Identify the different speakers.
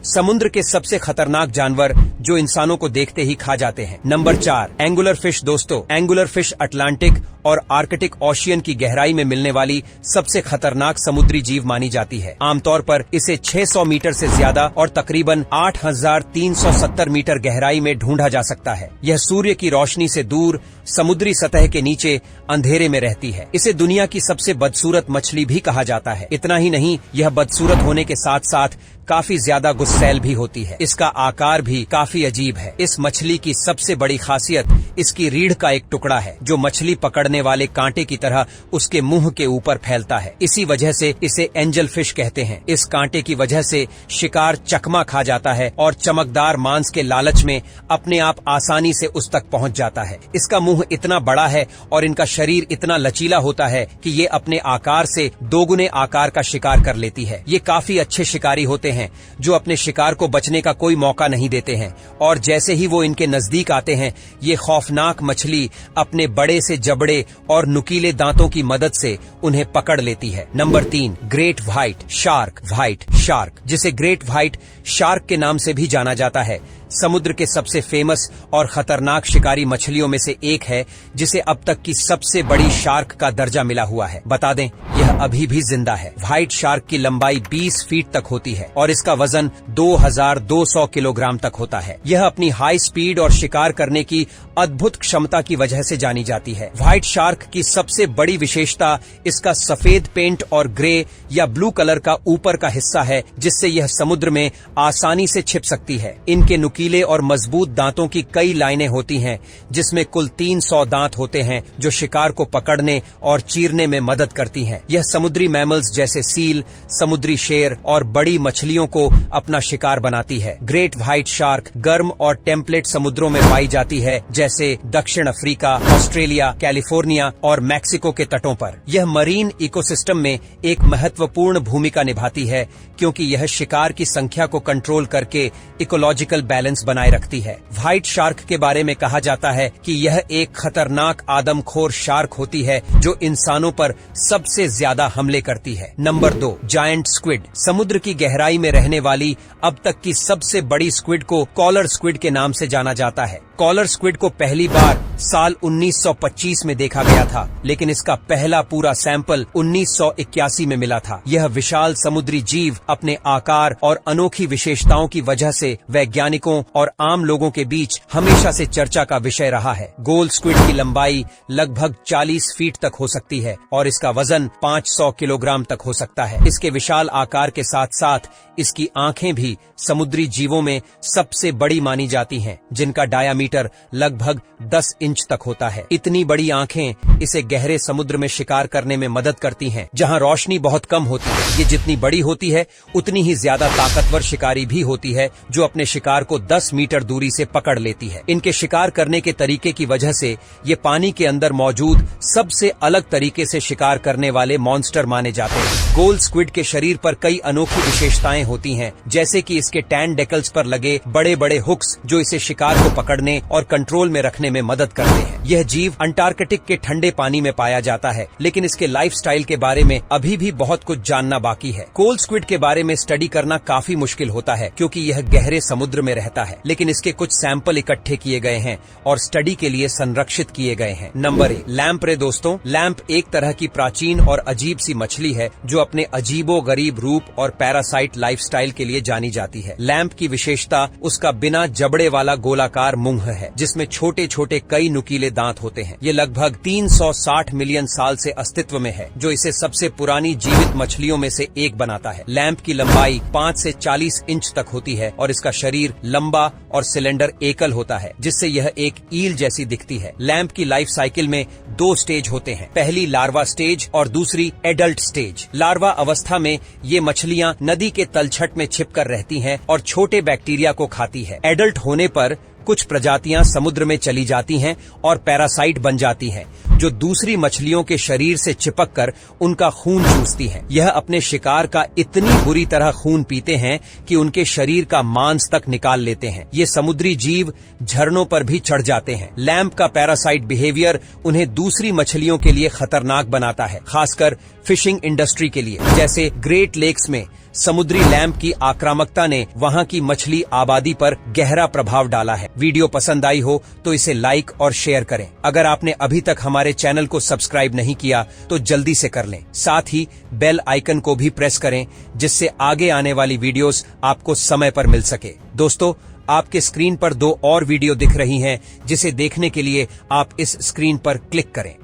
Speaker 1: समुद्र के सबसे खतरनाक जानवर जो इंसानों को देखते ही खा जाते हैं। Number 4, angular fish. दोस्तों, एंगुलर फिश अटलांटिक और आर्कटिक ओशियन की गहराई में मिलने वाली सबसे खतरनाक समुद्री जीव मानी जाती है। आमतौर पर इसे 600 मीटर से ज्यादा और तकरीबन 8370 मीटर गहराई में ढूंढा जा सकता है। यह सूर्य की रोशनी से दूर समुद्री सतह के नीचे अंधेरे में रहती है। इसे दुनिया की सबसे बदसूरत मछली भी कहा जाता है। इतना ही नहीं, यह बदसूरत होने के साथ साथ काफी ज्यादा गुस्सैल भी होती है। इसका आकार भी काफी अजीब है। इस मछली की सबसे बड़ी खासियत इसकी रीढ़ का एक टुकड़ा है जो मछली पकड़ने वाले कांटे की तरह उसके मुंह के ऊपर फैलता है। इसी वजह से इसे एंजल फिश कहते हैं। इस कांटे की वजह से शिकार चकमा खा जाता है और चमकदार मांस के लालच में अपने आप आसानी से उस तक पहुंच जाता है। इसका मुंह इतना बड़ा है और इनका शरीर इतना लचीला होता है कि ये अपने आकार से दोगुने आकार का शिकार कर लेती है। ये काफी अच्छे शिकारी होते हैं जो अपने शिकार को बचने का कोई मौका नहीं देते हैं और जैसे ही वो इनके नजदीक आते हैं, ये खौफनाक मछली अपने बड़े से जबड़े और नुकीले दांतों की मदद से उन्हें पकड़ लेती है। Number 3, great white shark. White shark, जिसे ग्रेट व्हाइट शार्क के नाम से भी जाना जाता है, समुद्र के सबसे फेमस और खतरनाक शिकारी मछलियों में से एक है जिसे अब तक की सबसे बड़ी शार्क का दर्जा मिला हुआ है। बता दें, यह अभी भी जिंदा है। व्हाइट शार्क की लंबाई 20 फीट तक होती है और इसका वजन 2200 किलोग्राम तक होता है। यह अपनी हाई स्पीड और शिकार करने की अद्भुत क्षमता की वजह से जानी जाती है। व्हाइट शार्क की सबसे बड़ी विशेषता इसका सफेद पेंट और ग्रे या ब्लू कलर का ऊपर का हिस्सा है जिससे यह समुद्र में आसानी से छिप सकती है। इनके नुकीले और मजबूत दांतों की कई लाइनें होती हैं जिसमें कुल 300 दांत होते हैं जो शिकार को पकड़ने और चीरने में मदद करती हैं। यह समुद्री मैमल्स जैसे सील, समुद्री शेर और बड़ी मछलियों को अपना शिकार बनाती है। ग्रेट व्हाइट शार्क गर्म और टेम्पलेट समुद्रों में पाई जाती है जैसे दक्षिण अफ्रीका, ऑस्ट्रेलिया, कैलिफोर्निया और मैक्सिको के तटों पर। यह मरीन इकोसिस्टम में एक महत्वपूर्ण भूमिका निभाती है क्योंकि यह शिकार की संख्या को कंट्रोल करके इकोलॉजिकल बैलेंस बनाए रखती है। व्हाइट शार्क के बारे में कहा जाता है कि यह एक खतरनाक आदमखोर शार्क होती है जो इंसानों पर सबसे ज्यादा हमले करती है। Number 2, giant squid. समुद्र की गहराई में रहने वाली अब तक की सबसे बड़ी स्क्विड को कॉलर स्क्विड के नाम से जाना जाता है। कॉलर स्क्विड को पहली बार साल 1925 में देखा गया था, लेकिन इसका पहला पूरा सैंपल 1981 में मिला था। यह विशाल समुद्री जीव अपने आकार और अनोखी विशेषताओं की वजह से वैज्ञानिकों और आम लोगों के बीच हमेशा से चर्चा का विषय रहा है। गोल्ड स्क्विड की लंबाई लगभग 40 फीट तक हो सकती है और इसका वजन 500 किलोग्राम तक हो सकता है। इसके विशाल आकार के साथ साथ इसकी आंखें भी समुद्री जीवों में सबसे बड़ी मानी जाती हैं, जिनका डायामीटर लगभग 10 इंच तक होता है। इतनी बड़ी आंखें इसे गहरे समुद्र में शिकार करने में मदद करती हैं, जहां रोशनी बहुत कम होती है। ये जितनी बड़ी होती है उतनी ही ज्यादा ताकतवर शिकारी भी होती है जो अपने शिकार को 10 मीटर दूरी से पकड़ लेती है। इनके शिकार करने के तरीके की वजह से ये पानी के अंदर मौजूद सबसे अलग तरीके से शिकार करने वाले मॉन्स्टर माने जाते हैं। गोल्ड स्क्विड के शरीर पर कई अनोखी विशेषताएं होती हैं, जैसे कि इसके टेंटेकल्स पर लगे बड़े बड़े हुक्स जो इसे शिकार को पकड़ने और कंट्रोल में रखने में मदद करते हैं। यह जीव अंटार्कटिक के ठंडे पानी में पाया जाता है, लेकिन इसके लाइफस्टाइल के बारे में अभी भी बहुत कुछ जानना बाकी है। गोल्ड स्क्विड के बारे में स्टडी करना काफी मुश्किल होता है क्योंकि यह गहरे समुद्र में रहता है, लेकिन इसके कुछ सैंपल इकट्ठे किए गए हैं और स्टडी के लिए संरक्षित किए गए हैं। Number 1, lamprey. दोस्तों, लैम्प एक तरह की प्राचीन और अजीब सी मछली है जो अपने अजीबो गरीब रूप और पैरासाइट लाइफस्टाइल के लिए जानी जाती है। लैम्प की विशेषता उसका बिना जबड़े वाला गोलाकार मुंह है जिसमें छोटे छोटे कई नुकीले दांत होते हैं। ये लगभग 360 मिलियन साल से अस्तित्व में है, जो इसे सबसे पुरानी जीवित मछलियों में से एक बनाता है। लैम्प की लंबाई 5 से 40 इंच तक होती है और इसका शरीर लंबा और सिलेंडर एकल होता है, जिससे यह एक ईल जैसी दिखती है। लैम्प की लाइफ साइकिल में 2 स्टेज होते हैं, पहली लार्वा स्टेज और दूसरी एडल्ट स्टेज। लार्वा अवस्था में ये मछलियां नदी के तलछट में छिपकर रहती हैं और छोटे बैक्टीरिया को खाती है। एडल्ट होने पर कुछ प्रजातियां समुद्र में चली जाती हैं और पैरासाइट बन जाती हैं, जो दूसरी मछलियों के शरीर से चिपककर उनका खून चूसती हैं। यह अपने शिकार का इतनी बुरी तरह खून पीते हैं कि उनके शरीर का मांस तक निकाल लेते हैं। ये समुद्री जीव झरनों पर भी चढ़ जाते हैं। लैम्प का पैरासाइट बिहेवियर उन्हें दूसरी मछलियों के लिए खतरनाक बनाता है, खासकर फिशिंग इंडस्ट्री के लिए। जैसे ग्रेट लेक्स में समुद्री लैंप की आक्रामकता ने वहां की मछली आबादी पर गहरा प्रभाव डाला है। वीडियो पसंद आई हो तो इसे लाइक और शेयर करें। अगर आपने अभी तक हमारे चैनल को सब्सक्राइब नहीं किया तो जल्दी से कर लें। साथ ही बेल आइकन को भी प्रेस करें, जिससे आगे आने वाली वीडियोस आपको समय पर मिल सके। दोस्तों, आपके स्क्रीन पर 2 और वीडियो दिख रही हैं, जिसे देखने के लिए आप इस स्क्रीन पर क्लिक करें।